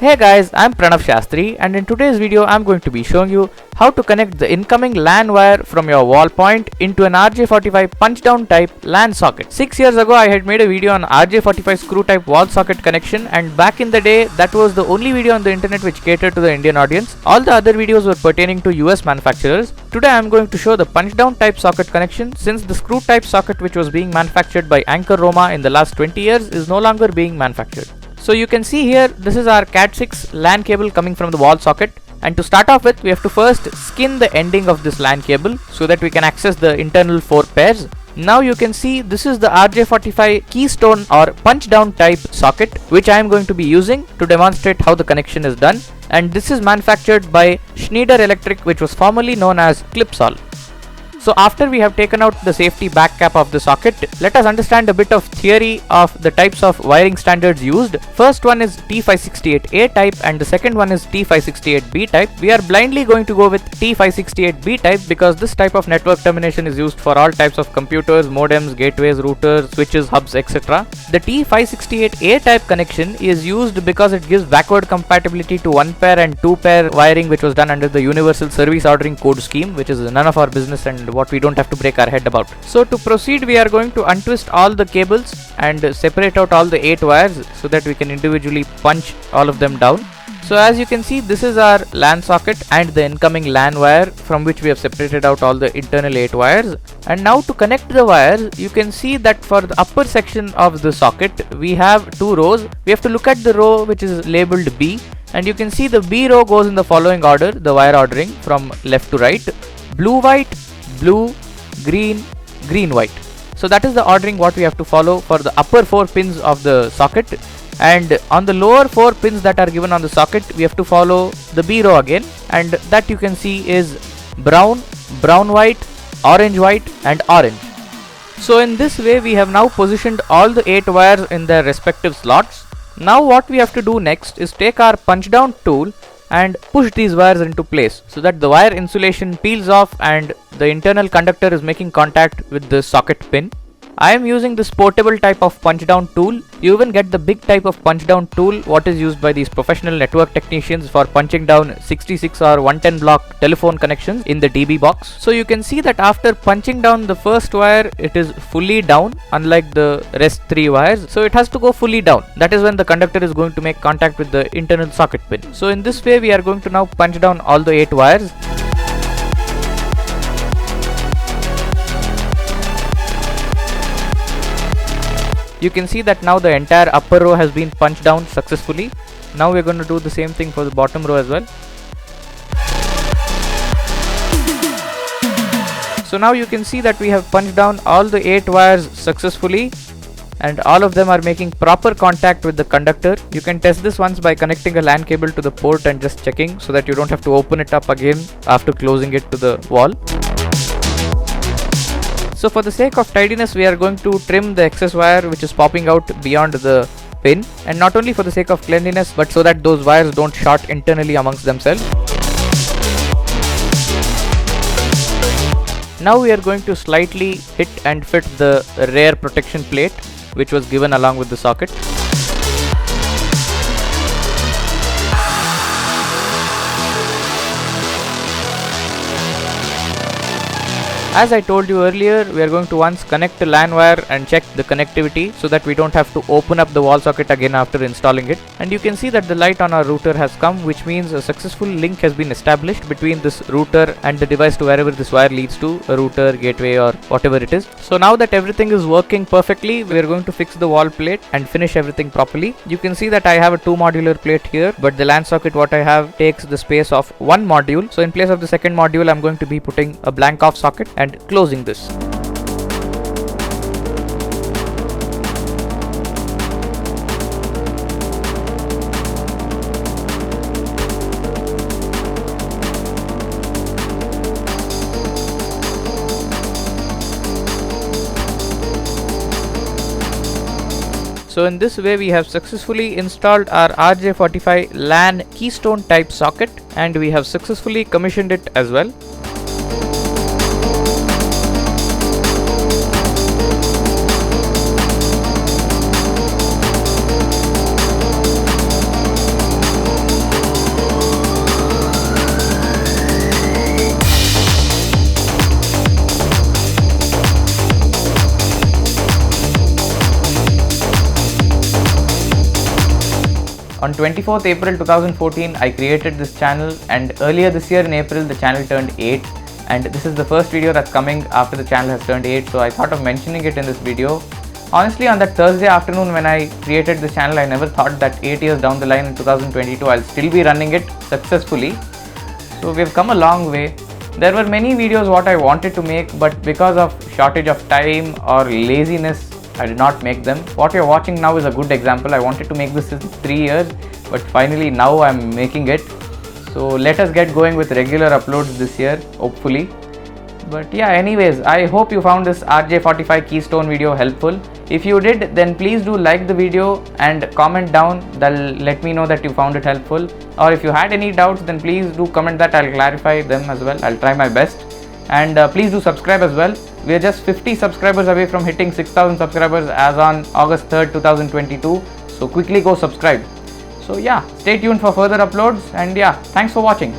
Hey guys, I'm Pranav Shastri and in today's video I'm going to be showing you how to connect the incoming LAN wire from your wall point into an RJ45 punch down type LAN socket. 6 years ago I had made a video on RJ45 screw type wall socket connection, and back in the day that was the only video on the internet which catered to the Indian audience. All the other videos were pertaining to US manufacturers. Today I'm going to show the punch down type socket connection, since the screw type socket which was being manufactured by Anchor Roma in the last 20 years is no longer being manufactured. So you can see here, this is our Cat6 LAN cable coming from the wall socket, and to start off with we have to first skin the ending of this LAN cable so that we can access the internal 4 pairs. Now you can see this is the RJ45 keystone or punch down type socket which I am going to be using to demonstrate how the connection is done, and this is manufactured by Schneider Electric, which was formerly known as Clipsal. So after we have taken out the safety back cap of the socket, let us understand a bit of theory of the types of wiring standards used. First one is T568A type and the second one is T568B type. We are blindly going to go with T568B type because this type of network termination is used for all types of computers, modems, gateways, routers, switches, hubs, etc. The T568A type connection is used because it gives backward compatibility to 1 pair and 2 pair wiring, which was done under the Universal Service Ordering Code scheme, which is none of our business and what we don't have to break our head about. So to proceed, we are going to untwist all the cables and separate out all the 8 wires so that we can individually punch all of them down. So as you can see, this is our LAN socket and the incoming LAN wire from which we have separated out all the internal 8 wires. And now to connect the wires, you can see that for the upper section of the socket we have 2 rows. We have to look at the row which is labeled B, and you can see the B row goes in the following order, the wire ordering from left to right: blue, white, blue, green, green, white. So that is the ordering what we have to follow for the upper 4 pins of the socket, and on the lower 4 pins that are given on the socket we have to follow the B row again, and that you can see is brown, brown, white, white and orange. So in this way we have now positioned all the 8 wires in their respective slots. Now what we have to do next is take our punch down tool and push these wires into place so that the wire insulation peels off and the internal conductor is making contact with the socket pin. I am using this portable type of punch down tool. You even get the big type of punch down tool what is used by these professional network technicians for punching down 66 or 110 block telephone connections in the DB box. So you can see that after punching down the first wire, it is fully down, unlike the rest 3 wires. So it has to go fully down. That is when the conductor is going to make contact with the internal socket pin. So in this way we are going to now punch down all the 8 wires. You can see that now the entire upper row has been punched down successfully. Now we're going to do the same thing for the bottom row as well. So now you can see that we have punched down all the 8 wires successfully, and all of them are making proper contact with the conductor. You can test this once by connecting a LAN cable to the port and just checking so that you don't have to open it up again after closing it to the wall. So for the sake of tidiness we are going to trim the excess wire which is popping out beyond the pin, and not only for the sake of cleanliness but so that those wires don't short internally amongst themselves. Now we are going to slightly hit and fit the rear protection plate which was given along with the socket. As I told you earlier, we are going to once connect the LAN wire and check the connectivity so that we don't have to open up the wall socket again after installing it. And you can see that the light on our router has come, which means a successful link has been established between this router and the device to wherever this wire leads to, a router, gateway or whatever it is. So now that everything is working perfectly, we are going to fix the wall plate and finish everything properly. You can see that I have a 2 modular plate here, but the LAN socket what I have takes the space of 1 module. So in place of the second module, I'm going to be putting a blank off socket and closing this. So in this way we have successfully installed our RJ45 LAN keystone type socket, and we have successfully commissioned it as well. 24th April 2014 I created this channel, and earlier this year in April the channel turned 8, and this is the first video that's coming after the channel has turned 8, so I thought of mentioning it in this video. Honestly, on that Thursday afternoon when I created this channel, I never thought that 8 years down the line in 2022 I'll still be running it successfully. So we've come a long way. There were many videos what I wanted to make, but because of shortage of time or laziness I did not make them. What you're watching now is a good example. I wanted to make this in 3 years, but finally now I'm making it. So let us get going with regular uploads this year, hopefully. But yeah, anyways, I hope you found this RJ45 Keystone video helpful. If you did, then please do like the video and comment down. That'll let me know that you found it helpful. Or if you had any doubts, then please do comment that. I'll clarify them as well. I'll try my best. And please do subscribe as well. We are just 50 subscribers away from hitting 6,000 subscribers as on August 3rd, 2022. So quickly go subscribe. So yeah, stay tuned for further uploads, and yeah, thanks for watching.